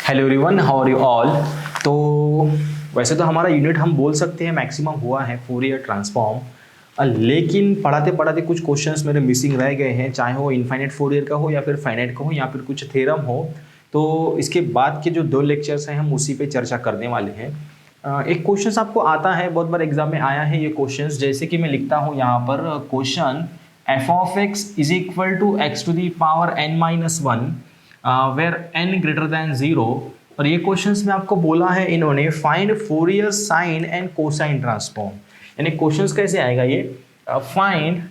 Hello everyone, how are you all. तो वैसे तो हमारा यूनिट हम बोल सकते हैं मैक्सिमम हुआ है फूरियर ट्रांसफॉर्म, लेकिन पढ़ाते पढ़ाते कुछ क्वेश्चंस मेरे मिसिंग रह गए हैं, चाहे वो इनफाइनाइट फूरियर का हो या फिर फाइनाइट का हो या फिर कुछ थ्योरम हो। तो इसके बाद के जो 2 लेक्चर्स हैं हम उसी पे चर्चा करने वाले हैं। एक क्वेश्चन आपको आता है, बहुत बार एग्जाम में आया है ये क्वेश्चन, जैसे कि मैं लिखता हूँ यहाँ पर question F of X is equal to X to the power n minus one where n greater than 0। और ये क्वेश्चंस में आपको बोला है इन्होंने find Fourier sine and cosine transform. यानी क्वेश्चंस कैसे आएगा ये, find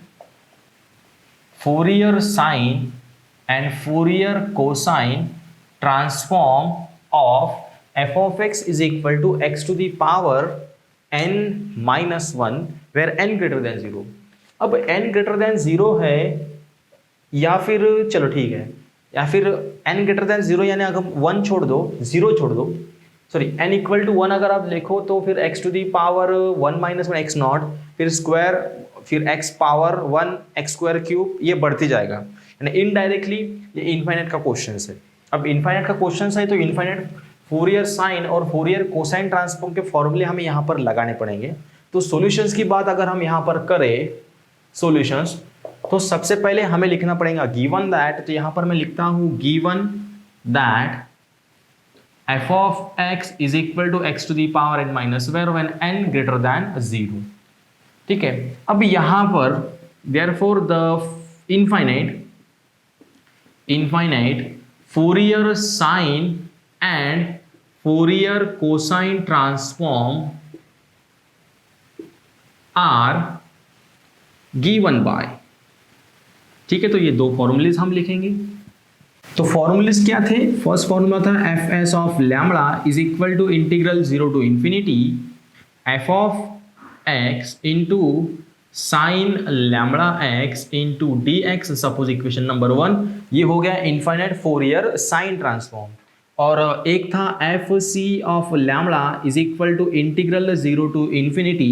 Fourier sine and Fourier cosine transform of f of x is equal to x to the power n minus 1 where n greater than 0। अब n greater than 0 है या फिर चलो ठीक है, या फिर n greater than 0 यानी अगर 1 छोड़ दो, 0 छोड़ दो, सॉरी n इक्वल टू 1 अगर आप लिखो तो फिर x to the power 1 minus 1 x naught, फिर स्क्वायर, फिर x power 1 x square cube, ये बढ़ती जाएगा। यानी इनडायरेक्टली ये इनफाइनाइट का क्वेश्चन है। अब इनफाइनाइट का क्वेश्चन है तो इनफाइनाइट फूरियर साइन और फूरियर कोसाइन ट्रांसफॉर्म के फॉर्मूले हमें यहाँ पर लगाने पड़ेंगे। तो सॉल्यूशंस की बात अगर हम यहाँ पर करें सॉल्यूशंस, तो सबसे पहले हमें लिखना पड़ेगा गिवन दैट। तो यहाँ पर मैं लिखता हूँ given that f of x is equal to x to the power n minus where when n greater than 0। ठीक है, अब यहाँ पर therefore the infinite Fourier sine and Fourier cosine transform are given by। ठीक है, तो ये 2 formulas हम लिखेंगे। तो फॉर्मूलेज क्या थे? फर्स्ट फॉर्मूला था F S of lambda is equal to integral 0 to infinity F of X into sine lambda X into D X. Suppose equation number 1 ये हो गया इनफाइनाइट फोरियर साइन ट्रांसफॉर्म। और एक था F C of lambda is equal to integral 0 to infinity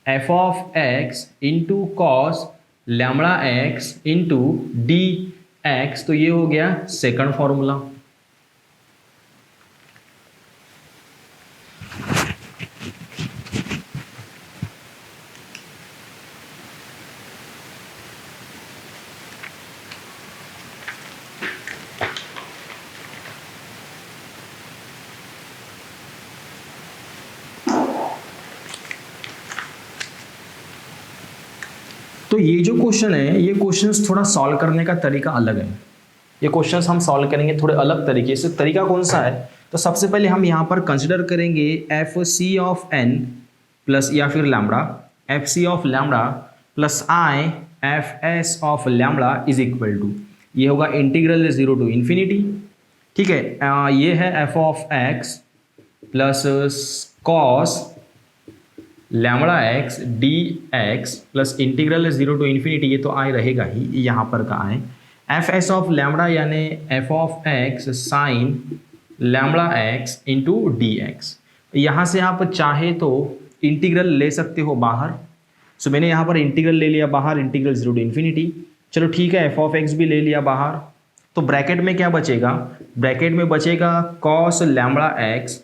F of X into cos lambda X into D X. तो ये हो गया सेकंड फॉर्मूला। तो ये जो क्वेश्चन है, ये क्वेश्चंस थोड़ा सॉल्व करने का तरीका अलग है। ये क्वेश्चंस हम सॉल्व करेंगे थोड़े अलग तरीके से। तरीका कौन सा है? तो सबसे पहले हम यहाँ पर कंसिडर करेंगे F C of N plus या फिर lambda, F C of lambda plus I F S of lambda is equal to, ये होगा इंटीग्रल 0 टू इंफिनिटी। ठीक है, ये है F of X plus cos lambda x D X plus integral 0 to infinity, ये तो आई रहेगा ही, यहाँ पर का I F S of lambda यानी F of X sine lambda X into D X. यहाँ से आप चाहे तो इंटीग्रल ले सकते हो बाहर। सो मैंने यहाँ पर इंटीग्रल ले लिया बाहर, इंटीग्रल 0 टू इंफिनिटी। चलो ठीक है, एफ ऑफ एक्स भी ले लिया बाहर। तो ब्रैकेट में क्या बचेगा? ब्रैकेट में बचेगा cos lambda X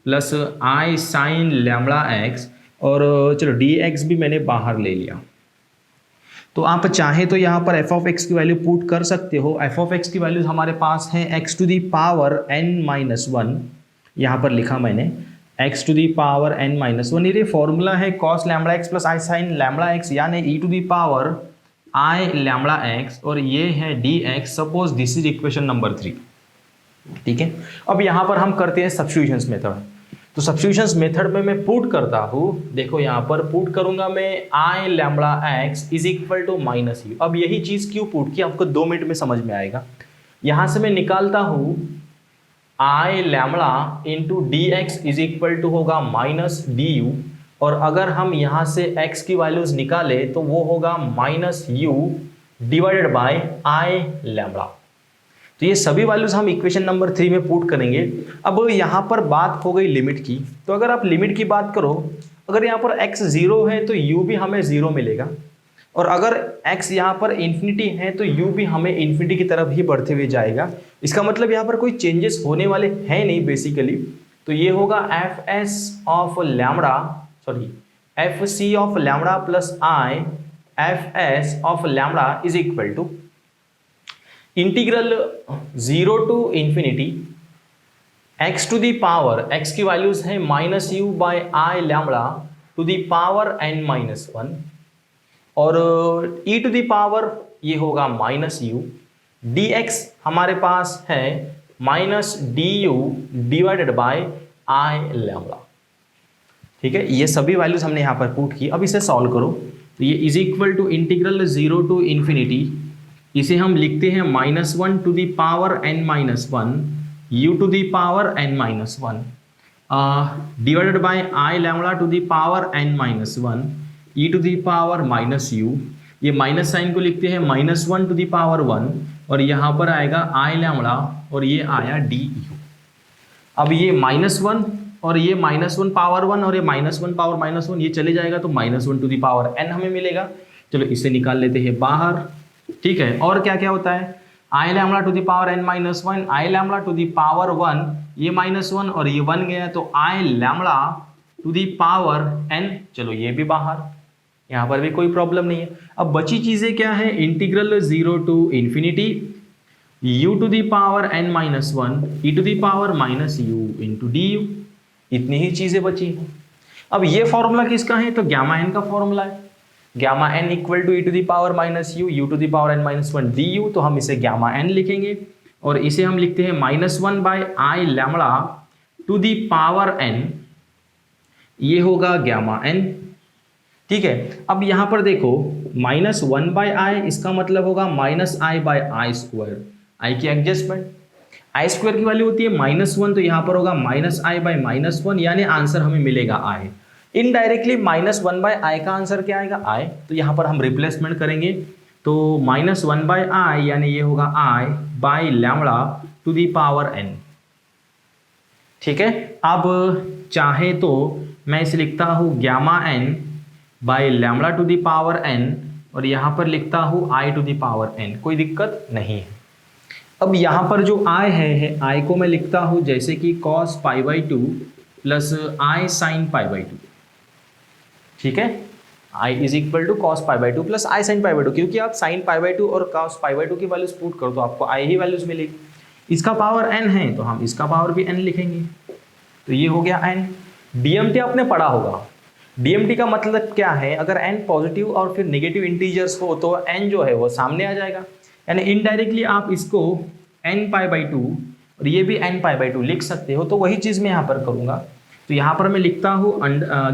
plus I sine lambda X, और चलो डी एक्स भी मैंने बाहर ले लिया। तो आप चाहे तो यहाँ पर एफ ऑफ एक्स की वैल्यू पुट कर सकते हो। एफ ऑफ एक्स की वैल्यूज हमारे पास है X to the power n minus 1, यहाँ पर लिखा मैंने X to the power n minus 1। ये फॉर्मूला है cos lambda X plus I sine lambda X यानी E to the power I lambda X, और ये है D X. Suppose this is equation number 3। ठीक है, अब यहाँ पर हम करते हैं सब्स्टिट्यूशंस मेथड। तो सब्स्टिट्यूशंस मेथड में मैं पुट करता हूँ, देखो यहाँ पर पुट करूंगा मैं I lambda X is equal to minus U. अब यही चीज क्यों पुट की आपको 2 मिनट में समझ में आएगा। यहां से मैं निकालता हूँ I lambda into D x is equal to होगा माइनस डी यू, और अगर हम यहाँ से x की वैल्यूज निकाले तो वो होगा minus you divided by I lambda. तो ये सभी वैल्यूज हम इक्वेशन नंबर 3 में पुट करेंगे। अब यहाँ पर बात हो गई लिमिट की। तो अगर आप लिमिट की बात करो, अगर यहाँ पर x 0 है तो u भी हमें 0 मिलेगा, और अगर x यहाँ पर इन्फिनिटी है तो u भी हमें इन्फिनिटी की तरफ ही बढ़ते हुए जाएगा। इसका मतलब यहाँ पर कोई चेंजेस होने वाले हैं नहीं बेसिकली। तो ये होगा F S of lambda, sorry F C of lambda plus I F S of lambda is equal to integral 0 to infinity x to the power, x की वैल्यूज है minus U by I lambda to the power n minus 1 और e to the power ये होगा minus you, dx हमारे पास है minus D you divided by I lambda. ठीक है, ये सभी वैल्यूज हमने यहाँ पर पुट की। अब इसे सॉल्व करो तो ये is equal to integral 0 to infinity, इसे हम लिखते हैं minus 1 to the power n minus 1 u to the power n minus 1 divided by I lambda to the power n minus 1 e to the power minus u, ये minus sine को लिखते हैं minus 1 to the power 1 और यहाँ पर आएगा आई lambda और ये आया डी यू। अब ये माइनस 1 और ये माइनस 1 पावर 1 और ये माइनस 1 पावर माइनस 1 ये चले जाएगा तो minus 1 to the power n हमें मिलेगा। चलो इसे निकाल लेते हैं बाहर। ठीक है, और क्या क्या होता है, I lambda to the power n minus 1, I lambda to the power 1, ये माइनस 1 और ये 1 गया तो I lambda to the power n, चलो ये भी बाहर, यहाँ पर भी कोई प्रॉब्लम नहीं है। अब बची चीजें क्या है, integral 0 to infinity u to the power n minus 1 e to the power minus u into D U, इतनी ही चीजें बची हैं। अब ये फॉर्मूला किसका है, तो गामा n का फॉर्मूला है, gamma n equal to e to the power minus u to the power n minus 1 D U, तो हम इसे गामा n लिखेंगे और इसे हम लिखते हैं minus 1 by I lambda to the power n, ये होगा गामा n। ठीक है, अब यहां पर देखो माइनस 1 बाय आई, इसका मतलब होगा माइनस आई बाय आई स्क्वायर, आई की एडजस्टमेंट, आई स्क्वायर की वैल्यू होती है माइनस 1 तो यहाँ पर होगा माइनस आई बाय माइनस 1, यानी आंसर हमें मिलेगा आई। इनडायरेक्टली माइनस 1 बाय आई का आंसर क्या आएगा, आई, तो यहाँ पर हम रिप्लेसमेंट करेंगे तो माइनस 1 बाय आई यानी ये होगा I by lambda to the power n। ठीक है, अब चाहे तो मैं इसे लिखता हूँ gamma n by lambda to the power n और यहाँ पर लिखता हूँ i to the power n, कोई दिक्कत नहीं है। अब यहाँ पर जो i है i को मैं लिखता हूँ जैसे कि cos pi by 2 plus i sine pi by 2। ठीक है, i is equal to cos pi by 2 plus i sine pi by 2, क्योंकि आप साइन पाई बाई 2 और cos पाई बाई 2 की वैल्यूज पुट करो तो आपको i ही वैल्यूज मिलेगी। इसका पावर n है तो हम इसका पावर भी n लिखेंगे, तो ये हो गया n। DMT आपने पढ़ा होगा, DMT का मतलब क्या है, अगर n पॉजिटिव और फिर नेगेटिव इंटीजर्स हो तो n जो है वो सामने आ जाएगा, यानी इनडायरेक्टली आप इसको n पाई बाई 2 और ये भी n पाई बाई 2 लिख सकते हो। तो वही चीज़ मैं यहाँ पर करूँगा, तो यहाँ पर मैं लिखता हूँ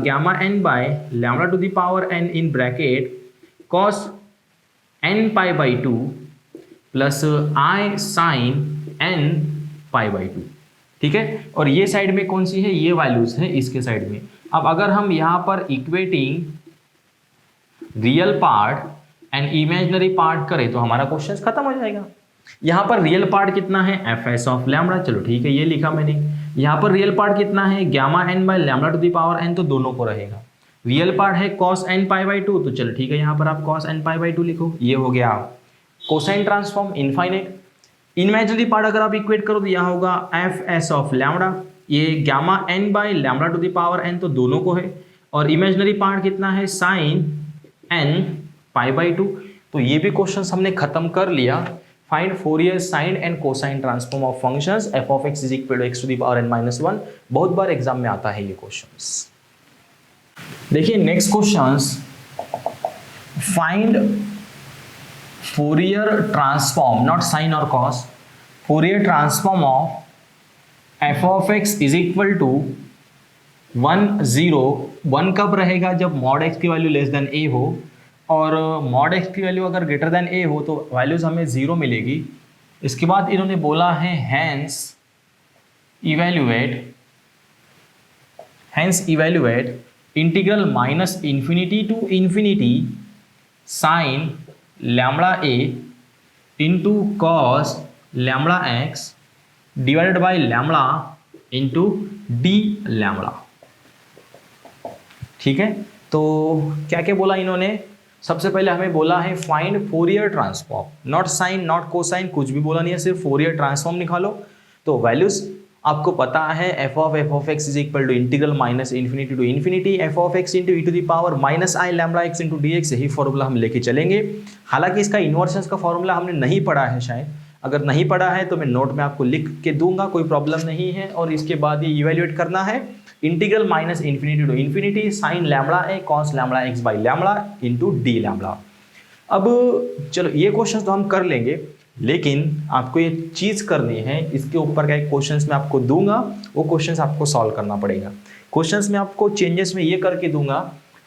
gamma n by lambda to the power n in bracket cos n pi by 2 plus i sine n pi by 2। ठीक है, और ये साइड में कौन सी है, ये वैल्यूज है इसके साइड में। अब अगर हम यहाँ पर equating real part and imaginary part करें तो हमारा क्वेश्चन खत्म हो जाएगा। यहाँ पर रियल पार्ट कितना है, एफ एस ऑफ लैम्बडा, चलो ठीक है ये लिखा मैंने। यहाँ पर रियल पार्ट कितना है, gamma n by lambda to the power n, तो दोनों को रहेगा। रियल पार्ट है cos n पाई बाई 2, तो चलो ठीक है यहाँ पर आप cos n पाई बाई 2 लिखो, ये हो गया cosine transform infinite. Imaginary part अगर आप इक्वेट करो तो यहाँ होगा एफ एस ऑफ लैम्बडा, ये gamma n by lambda to the power n, तो दोनों को है। और इमेजिनरी पार्ट कितना है, साइन n पाई बाई 2, तो ये भी क्वेश्चन हमने खत्म कर लिया। Find Fourier sine and cosine transform of functions F of X is equal to X to the power n minus 1, बहुत बार एग्जाम में आता है ये क्वेश्चंस। देखिए next questions, find Fourier transform, not sine और cos, Fourier transform of F of X is equal to 1 0, 1 कब रहेगा, जब मॉड एक्स की वैल्यू लेस देन a हो, और मॉड एक्स की वैल्यू अगर ग्रेटर देन a हो तो वैल्यूज हमें 0 मिलेगी। इसके बाद इन्होंने बोला है hence evaluate integral minus infinity to infinity sine lambda a into cos lambda X divided by lambda into D lambda. ठीक है, तो क्या क्या बोला इन्होंने, सबसे पहले हमें बोला है find Fourier transform, not sine not cosine, कुछ भी बोला नहीं है, सिर्फ फोरियर ट्रांसफॉर्म निकालो। तो वैल्यूज आपको पता है F of X is equal to integral minus infinity to infinity F of X into E to the power minus I lambda X into D X, यही फॉर्मूला हम लेके चलेंगे। हालांकि इसका इन्वर्सेंस का फॉर्मूला हमने नहीं पढ़ा है शायद, अगर नहीं पढ़ा है तो मैं नोट में आपको लिख के दूंगा, कोई प्रॉब्लम नहीं है। और इसके बाद ये इवेल्युएट करना है integral minus infinity to infinity sine lambda A cos lambda X by lambda into D lambda. अब चलो ये क्वेश्चन तो हम कर लेंगे, लेकिन आपको ये चीज़ करनी है, इसके ऊपर का एक क्वेश्चन मैं आपको दूंगा, वो क्वेश्चन आपको सॉल्व करना पड़ेगा। क्वेश्चन में आपको चेंजेस में ये करके दूंगा,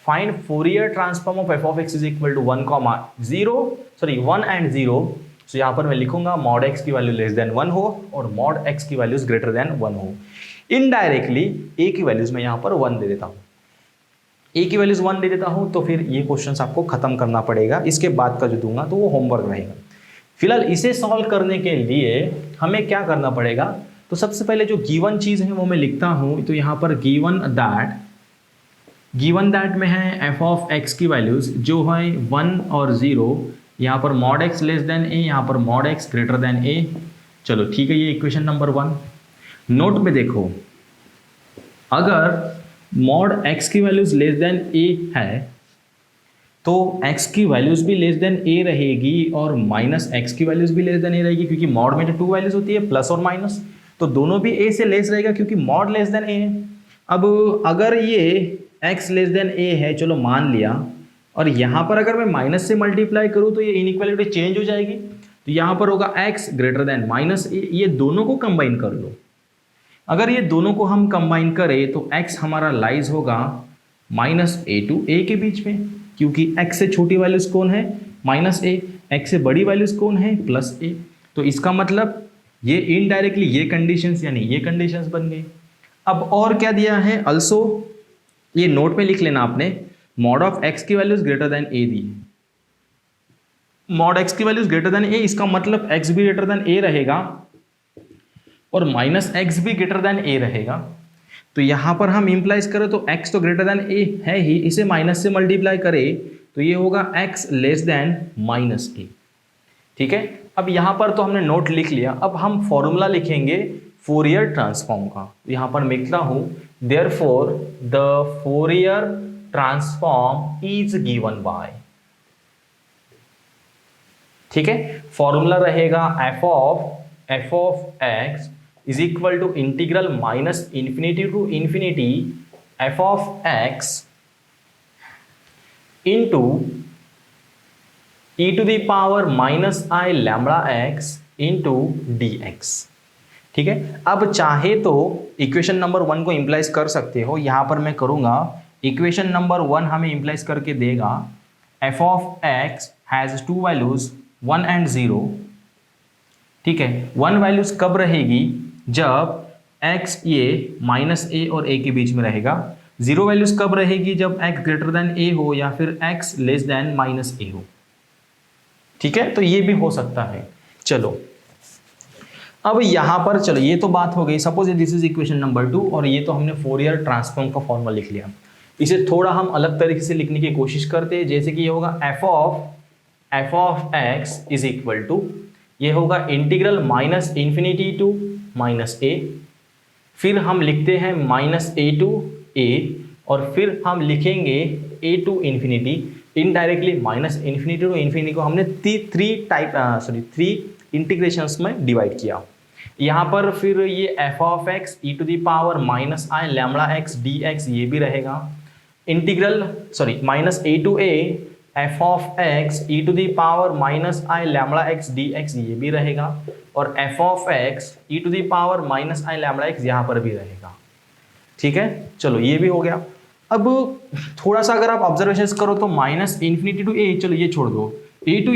find Fourier transform of F of X is equal to 1 and 0। तो यहाँ पर मैं लिखूंगा मॉड एक्स की वैल्यू लेस देन 1 हो और मॉड एक्स की वैल्यूज ग्रेटर देन 1 हो। इनडायरेक्टली ए की वैल्यूज में यहाँ पर 1 दे देता हूँ, ए की वैल्यूज 1 दे देता हूँ, तो फिर ये क्वेश्चन आपको खत्म करना पड़ेगा। इसके बाद का जो दूंगा तो वो होमवर्क रहेगा। फिलहाल इसे सॉल्व करने के लिए हमें क्या करना पड़ेगा, तो सबसे पहले जो गिवन चीज़ है वो मैं लिखता हूँ। तो यहाँ पर गिवन दैट में है एफ ऑफ एक्स की वैल्यूज जो है 1 और 0, यहाँ पर मॉड एक्स लेस देन ए, यहाँ पर मॉड एक्स ग्रेटर देन ए। चलो ठीक है, ये इक्वेशन नंबर 1। नोट में देखो, अगर मॉड एक्स की वैल्यूज लेस देन ए है तो x की वैल्यूज भी लेस देन a रहेगी और माइनस x की वैल्यूज भी लेस देन a रहेगी, क्योंकि मॉड में जो 2 वैल्यूज होती है प्लस और माइनस, तो दोनों भी a से लेस रहेगा क्योंकि मॉड लेस देन a है। अब अगर ये x लेस देन a है, चलो मान लिया, और यहाँ पर अगर मैं माइनस से मल्टीप्लाई करूँ तो ये इनइक्वालिटी चेंज हो जाएगी। तो यहाँ पर होगा x greater than minus a, ये दोनों को कंबाइन कर लो। अगर ये दोनों को हम कंबाइन करें तो x हमारा लाइज होगा माइनस a टू a के बीच में, क्योंकि x से छोटी वैल्यूज कौन है माइनस a, x से बड़ी वैल्यूज कौन है प्लस a। तो इसका मतलब ये इनडायरेक्टली ये कंडीशंस यानी ये कंडीशंस बन गई। अब और क्या दिया है, अल्सो ये नोट में लिख लेना आपने, मॉड ऑफ x की values greater than a the, mod x की वैल्यूज ग्रेटर देन a, इसका मतलब x भी ग्रेटर देन a रहेगा और माइनस x भी ग्रेटर देन a रहेगा। तो यहाँ पर हम इंप्लाइज करें तो x तो ग्रेटर देन a है ही, इसे माइनस से मल्टीप्लाई करें तो ये होगा x less than minus a। ठीक है, अब यहाँ पर तो हमने नोट लिख लिया, अब हम फॉर्मूला लिखेंगे फोरियर ट्रांसफॉर्म का। यहाँ पर मैं लिखता हूँ therefore the Fourier transform is given by, ठीक है, फॉर्मूला रहेगा F of x is equal to integral minus infinity to infinity f of x into e to the power minus I lambda x into dx। ठीक है, अब चाहे तो equation number 1 को implies कर सकते हो, यहां पर मैं करूंगा। इक्वेशन नंबर 1 हमें इंप्लाइज करके देगा f of x has 2 values 1 and 0। ठीक है, 1 वैल्यूज कब रहेगी, जब x ये माइनस a और a के बीच में रहेगा। 0 वैल्यूज कब रहेगी, जब x ग्रेटर देन a हो या फिर x less than minus a हो। ठीक है, तो ये भी हो सकता है। चलो अब यहां पर चलो, ये तो बात हो गई। Suppose this is equation number 2 और ये तो हमने फोरियर ट्रांसफॉर्म का फॉर्मूला लिख लिया। इसे थोड़ा हम अलग तरीके से लिखने की कोशिश करते हैं, जैसे कि ये होगा F of X is equal to, ये होगा integral minus infinity to minus A, फिर हम लिखते हैं माइनस a टू a, और फिर हम लिखेंगे a to infinity. Indirectly minus infinity to infinity को हमने थ्री इंटीग्रेशंस में डिवाइड किया। यहाँ पर फिर ये f of X E to the power minus I lambda x D X ये भी रहेगा। Integral minus a to a f of X E to the power minus I lambda x D X ये भी रहेगा, और f of X E to the power minus I lambda X यहाँ पर भी रहेगा। ठीक है, चलो ये भी हो गया। अब थोड़ा सा अगर आप ऑब्जर्वेशन करो तो माइनस इन्फिनिटी टू a, चलो ये छोड़ दो, a टू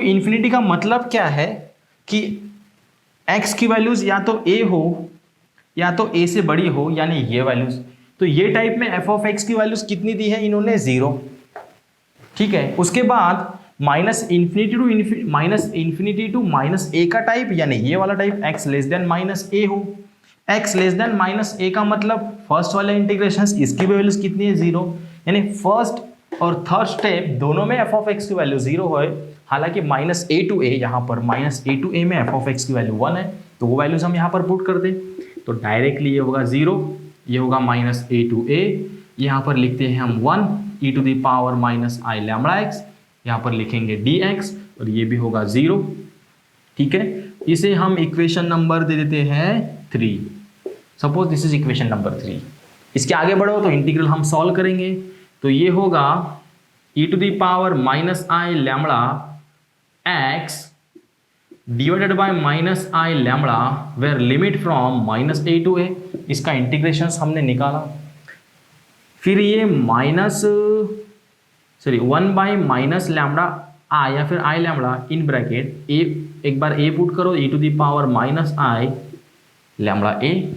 इन्फिनिटी का मतलब क्या है कि x की वैल्यूज या तो a हो या तो a से बड़ी हो, यानी ये वैल्यूज। तो ये टाइप में f ऑफ x की वैल्यूज कितनी दी है इन्होंने, 0। ठीक है, उसके बाद minus infinity to minus a का टाइप, यानी ये वाला type x less than minus a हो। x less than minus a का मतलब फर्स्ट वाले इंटीग्रेशन, इसकी वैल्यूज कितनी है, 0, यानी फर्स्ट और थर्ड स्टेप दोनों में एफ ऑफ एक्स की वैल्यू 0 है, हालांकि माइनस ए टू ए, यहाँ पर माइनस ए टू ए में एफ ऑफ एक्स की वैल्यू 1 है, तो वो वैल्यूज हम यहाँ पर पुट कर दें, तो डायरेक्टली ये होगा 0, ये होगा माइनस ए टू ए, यहाँ पर लिखते हैं हम 1 E to the power minus I lambda X, यहाँ पर लिखेंगे डी एक्स, और ये भी होगा 0। ठीक है, इसे हम इक्वेशन नंबर दे देते हैं 3। Suppose this is equation number 3। इसके आगे बढ़ो तो इंटीग्रल हम सॉल्व करेंगे, तो ये होगा E to the power minus I lambda X divided by minus I lambda where limit from minus A to A. इसका इंटीग्रेशन हमने निकाला, फिर ये one by minus lambda I या फिर आई लैम्बडा इन ब्रैकेट ए, एक बार ए पुट करो, E to the power minus I lambda A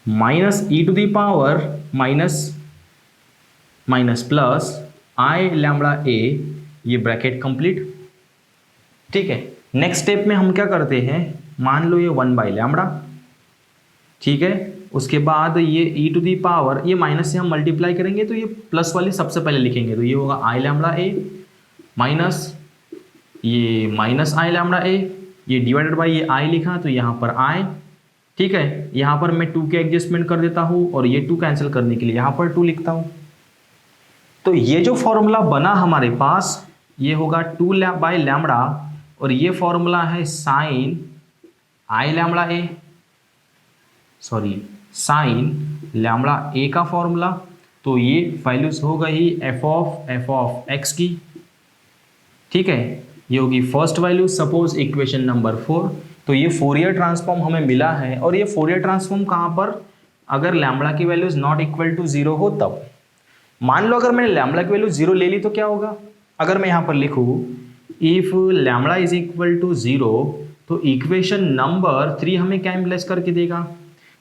minus E to the power minus plus I lambda A, ये ब्रैकेट कंप्लीट। ठीक है, नेक्स्ट स्टेप में हम क्या करते हैं, मान लो ये 1 बाई लैम्बडा, ठीक है, उसके बाद ये ई टू दी पावर, ये माइनस से हम मल्टीप्लाई करेंगे तो ये प्लस वाली सबसे पहले लिखेंगे, तो ये होगा आई लैम्बडा ए माइनस ये माइनस आई लैम्बडा ए, ये डिवाइडेड बाई ये आई लिखा तो यहाँ पर आई। ठीक है, यहाँ पर मैं 2 के एडजस्टमेंट कर देता हूँ और ये 2 कैंसिल करने के लिए यहाँ पर 2 लिखता हूँ। तो ये जो फॉर्मूला बना हमारे पास, ये होगा 2 बाई लैम्बडा, और ये फॉर्मूला है साइन आई लैम्बडा ए, सॉरी साइन लैम्बडा ए का फॉर्मूला। तो ये वैल्यूज हो गई एफ ऑफ एक्स की। ठीक है, ये होगी first value. Suppose equation number 4, तो ये फोरियर ट्रांसफॉर्म हमें मिला है, और ये फोरियर ट्रांसफॉर्म कहाँ पर, अगर लैम्बडा की वैल्यूज नॉट इक्वल टू 0 हो तब। मान लो अगर मैंने लैम्बडा की वैल्यू 0 ले ली तो क्या होगा, अगर मैं यहाँ पर लिखूँ if lambda is equal to 0, तो इक्वेशन नंबर 3 हमें क्या इम्प्लाइज करके देगा,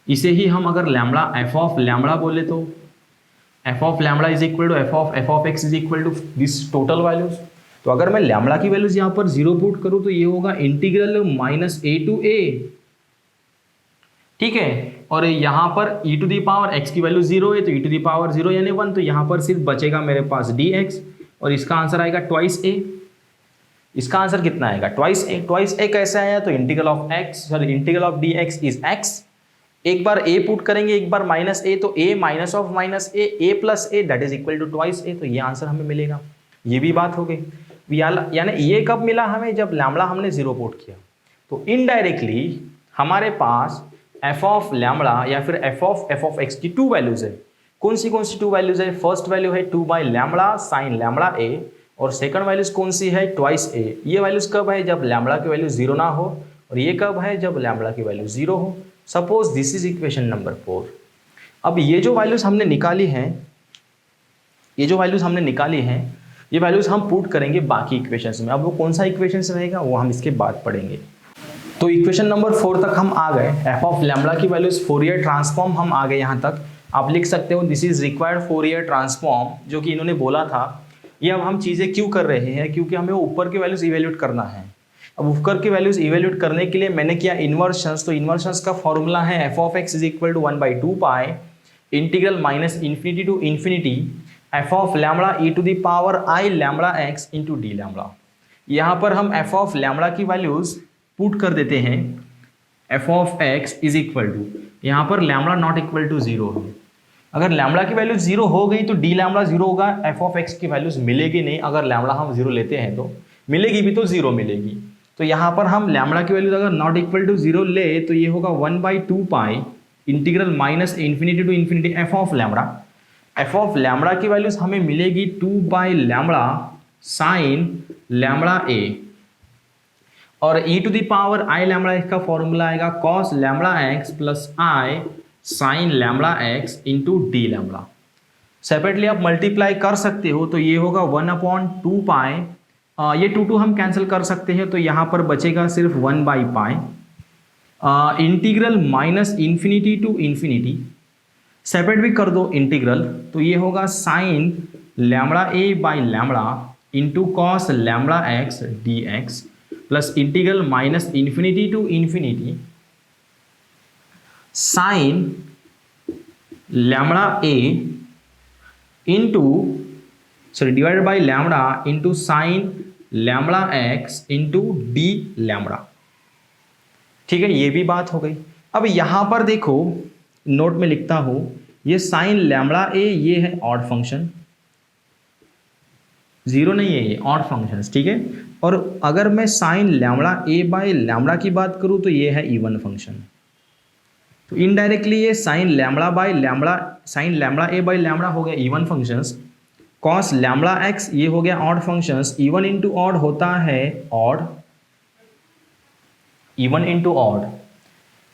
इसे ही हम अगर लैम्बडा एफ ऑफ लैम्बडा बोले तो F of lambda is equal to F of X is equal to this total values. तो अगर मैं लैम्बडा की वैल्यूज यहाँ पर 0 पुट करूँ तो ये होगा इंटीग्रल माइनस ए टू ए। ठीक है, और यहाँ पर ई टू दी पावर एक्स की वैल्यू 0 है, तो ई टू दी पावर 0 यानी 1, तो यहाँ पर सिर्फ बचेगा मेरे पास डी एक्स, और इसका आंसर आएगा ट्वाइस ए। इसका आंसर कितना आएगा, ट्वाइस ए। ट्वाइस ए कैसे आया, तो integral of x sorry integral of D x is x, एक बार ए पुट करेंगे एक बार माइनस ए, तो A minus of minus A plus A that is equal to twice A, तो ये आंसर हमें मिलेगा। ये भी बात हो गई, यानी ये कब मिला हमें, जब लैम्बडा हमने 0 पुट किया। तो इनडायरेक्टली हमारे पास एफ ऑफ लैम्बडा या फिर एफ ऑफ एक्स की 2 वैल्यूज है। कौन सी 2 वैल्यूज है, फर्स्ट वैल्यू है 2 by lambda sine lambda A, और सेकंड वैल्यूज कौन सी है, ट्वाइस ए। ये वैल्यूज कब है, जब लैम्बडा की वैल्यू 0 ना हो, और ये कब है, जब लैम्बडा की वैल्यू 0 हो। Suppose this is equation number 4। अब ये जो वैल्यूज हमने निकाली हैं, ये वैल्यूज हम पुट करेंगे बाकी इक्वेशंस में। अब वो कौन सा इक्वेशंस रहेगा वो हम इसके बाद पढ़ेंगे। तो इक्वेशन नंबर 4 तक हम आ गए, एफ ऑफ लैम्बडा की वैल्यूज फोरियर ट्रांसफॉर्म हम आ गए यहाँ तक। आप लिख सकते हो this is required Fourier transform, जो कि इन्होंने बोला था। ये अब हम चीज़ें क्यों कर रहे हैं, क्योंकि हमें ऊपर के वैल्यूज इवेल्यूट करना है। अब ऊपर के वैल्यूज इवेल्यूट करने के लिए मैंने किया इन्वर्शंस। तो इन्वर्शंस का फॉर्मूला है F of X is equal to 1/2 pi integral minus infinity to infinity F of lambda E to the power I lambda X into D lambda. यहाँ पर हम एफ ऑफ लैम्बडा की वैल्यूज पुट कर देते हैं। F of X is equal to, यहाँ पर lambda naught equal to 0 है। अगर लैम्बडा की वैल्यू 0 हो गई तो डी लैम्बडा 0 होगा, एफ ऑफ एक्स की वैल्यूज मिलेगी नहीं। अगर लैम्बडा हम 0 लेते हैं तो मिलेगी भी, तो 0 मिलेगी। तो यहाँ पर हम लैम्बडा की वैल्यूज अगर नॉट इक्वल टू 0 ले तो ये होगा 1/2 pi integral minus infinity to infinity F of lambda. F of lambda की वैल्यूज हमें मिलेगी 2 by lambda sine lambda A, और E to the power I lambda इसका फॉर्मूला आएगा cos lambda X plus I sine lambda X into D lambda. Separately आप multiply कर सकते हो, तो ये होगा 1/2 पाई, ये 2 हम कैंसिल कर सकते हैं, तो यहाँ पर बचेगा सिर्फ 1/पाई integral minus infinity to infinity. Separate भी कर दो इंटीग्रल, तो ये होगा sine lambda A by lambda into cos lambda x D X plus integral minus infinity to infinity sine lambda A into sorry divided by lambda into sine lambda X into D lambda. ठीक है, ये भी बात हो गई। अब यहां पर देखो, नोट में लिखता हूं, ये साइन लैम्बडा ए ये है ऑड फंक्शन, जीरो नहीं है, ये ऑड फंक्शन, ठीक है। और अगर मैं sine lambda A by lambda की बात करूं तो ये है इवन फंक्शन। तो इनडायरेक्टली ये sine lambda by lambda, sine lambda A by lambda हो गया even functions, cos lambda X ये हो गया odd functions. Even into odd होता है ऑड, इवन इंटू ऑड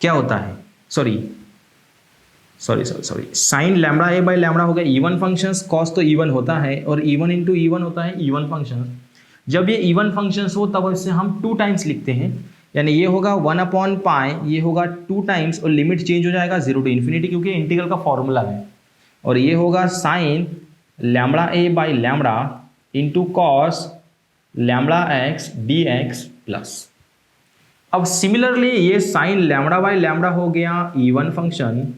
क्या होता है, sorry sine lambda A by lambda हो गया इवन फंक्शंस, कॉस तो इवन होता है, और इवन इंटू इवन होता है इवन फंक्शंस। जब ये इवन फंक्शंस हो तब इसे हम 2 टाइम्स लिखते हैं, यानी ये होगा 1/पाई, ये होगा 2 टाइम्स, और लिमिट चेंज हो जाएगा 0 टू इन्फिनिटी क्योंकि इंटीग्रल का फॉर्मूला है, और ये होगा sine lambda A by lambda into cos lambda x D X plus. अब सिमिलरली ये साइन लैम्बडा बाय लैम्बडा हो गया इवन फंक्शन,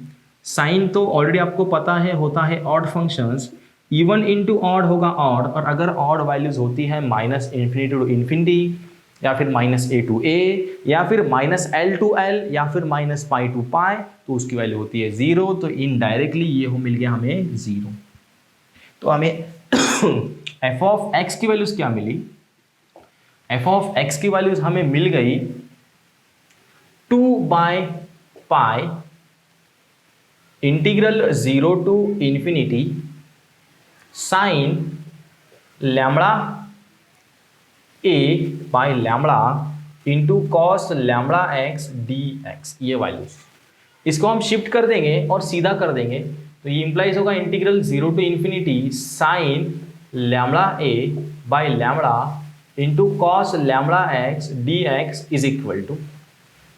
साइन तो ऑलरेडी आपको पता है होता है odd functions, even into odd होगा ऑड, और अगर ऑड वैल्यूज होती है माइनस इन्फिनिटी टू इन्फिनिटी, या फिर माइनस ए टू ए, या फिर माइनस एल टू एल, या फिर माइनस पाई टू पाई, तो उसकी वैल्यू होती है 0। तो इनडायरेक्टली ये हो मिल गया हमें 0। तो हमें एफ ऑफ एक्स की वैल्यूज क्या मिली, एफ ऑफ एक्स की वैल्यूज हमें मिल गई 2/पाई integral 0 to infinity sine lambda A by lambda into cos lambda x D X, ये वैल्यूज इसको हम शिफ्ट कर देंगे और सीधा कर देंगे, तो ये इंप्लाइज होगा integral 0 to infinity sine lambda A by lambda into cos lambda x D x is equal to,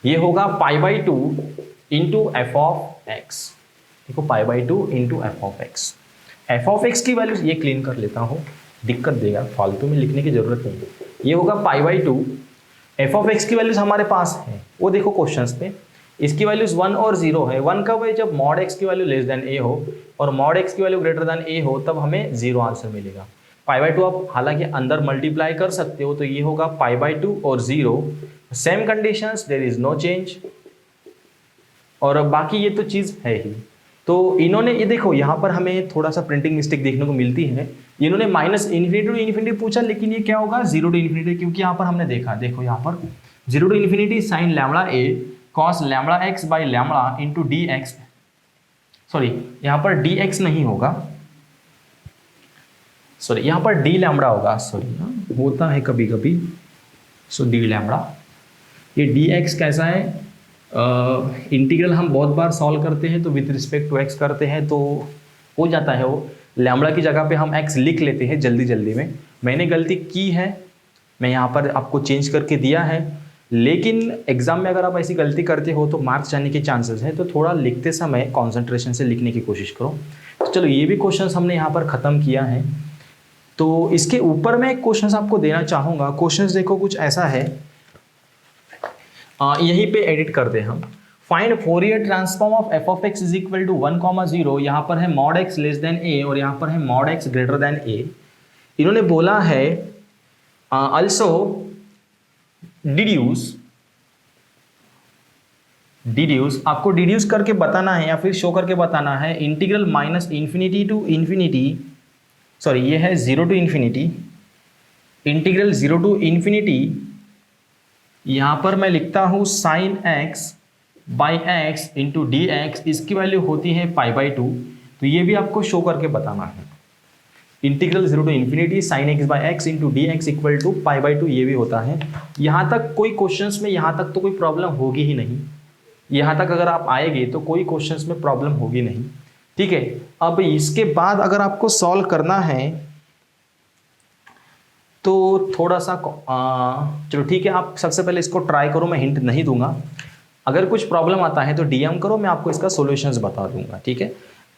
ये होगा π/2 इंटू एफ ऑफ एक्स। देखो π/2 into f of x, f of x की वैल्यू ये क्लीन कर लेता हूँ, दिक्कत देगा, फालतू में लिखने की जरूरत नहीं है। ये होगा π/2, एफ ऑफ एक्स की वैल्यूज हमारे पास है, वो देखो क्वेश्चंस पे, इसकी वैल्यूज 1 और 0 है। 1 कब है, जब मॉड एक्स की वैल्यू लेस देन ए हो और मॉड एक्स की वैल्यू ग्रेटर देन ए हो, तब हमें 0 आंसर मिलेगा। π/2 आप हालांकि अंदर मल्टीप्लाई कर सकते हो, तो ये होगा π/2 और 0, same conditions, there is no change, और बाकी ये तो चीज़ है ही। तो इन्होंने ये देखो यहाँ पर हमें थोड़ा सा प्रिंटिंग मिस्टेक देखने को मिलती है, इन्होंने माइनस इन्फिनिटी टू इन्फिनिटी पूछा, लेकिन ये क्या होगा 0 टू इन्फिनिटी, क्योंकि यहाँ पर हमने देखा, देखो यहाँ पर 0 to infinity sine lambda A cos lambda X by lambda into D X, sorry यहाँ पर डी एक्स नहीं होगा, सॉरी यहाँ पर डी लैम्बडा होगा, सॉरी होता है कभी कभी, सो डी लैम्बडा। ये डी एक्स कैसा है, इंटीग्रल हम बहुत बार सॉल्व करते हैं तो विद रिस्पेक्ट टू एक्स करते हैं, तो हो जाता है वो लैम्बडा की जगह पे हम एक्स लिख लेते हैं जल्दी जल्दी में। मैंने गलती की है, मैं यहाँ पर आपको चेंज करके दिया है, लेकिन एग्जाम में अगर आप ऐसी गलती करते हो तो मार्क्स जाने के चांसेस हैं, तो थोड़ा लिखते समय कॉन्सेंट्रेशन से लिखने की कोशिश करो। तो चलो ये भी क्वेश्चन हमने यहाँ पर ख़त्म किया है। तो इसके ऊपर मैं एक क्वेश्चन आपको देना चाहूँगा। क्वेश्चन देखो कुछ ऐसा है, यहीं पे एडिट करते हैं हम। Find Fourier transform of F of X is equal to 1,0, यहाँ पर है mod X less than A और यहाँ पर है mod X greater than A. इन्होंने बोला है ऑल्सो डिड्यूस, आपको डिड्यूस करके बताना है या फिर शो करके बताना है, integral minus infinity to infinity, sorry ये है 0 to infinity, integral 0 to infinity, यहाँ पर मैं लिखता हूँ sine x by x into D X, इसकी वैल्यू होती है π/2, तो ये भी आपको शो करके बताना है। Integral 0 to infinity sine x by x into D x equal to π/2, ये भी होता है। यहाँ तक कोई क्वेश्चंस में यहाँ तक तो कोई प्रॉब्लम होगी ही नहीं, यहाँ तक अगर आप आएंगे तो कोई क्वेश्चंस में प्रॉब्लम होगी नहीं, ठीक है। अब इसके बाद अगर आपको सॉल्व करना है तो थोड़ा सा चलो ठीक है, आप सबसे पहले इसको ट्राई करो, मैं हिंट नहीं दूंगा। अगर कुछ प्रॉब्लम आता है तो डीएम करो, मैं आपको इसका सॉल्यूशंस बता दूंगा, ठीक है।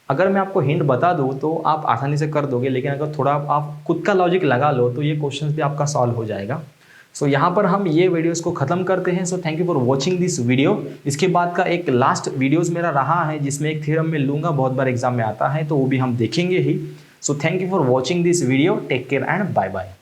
अगर मैं आपको हिंट बता दूं तो आप आसानी से कर दोगे, लेकिन अगर थोड़ा आप खुद का लॉजिक लगा लो तो ये क्वेश्चंस भी आपका सॉल्व हो जाएगा। सो यहाँ पर हम ये वीडियोस को ख़त्म करते हैं। सो thank you for watching this video. इसके बाद का एक लास्ट वीडियोस मेरा रहा है जिसमें एक थ्योरम में लूँगा, बहुत बार एग्जाम में आता है, तो वो भी हम देखेंगे ही। So thank you for watching this video, take care and bye bye.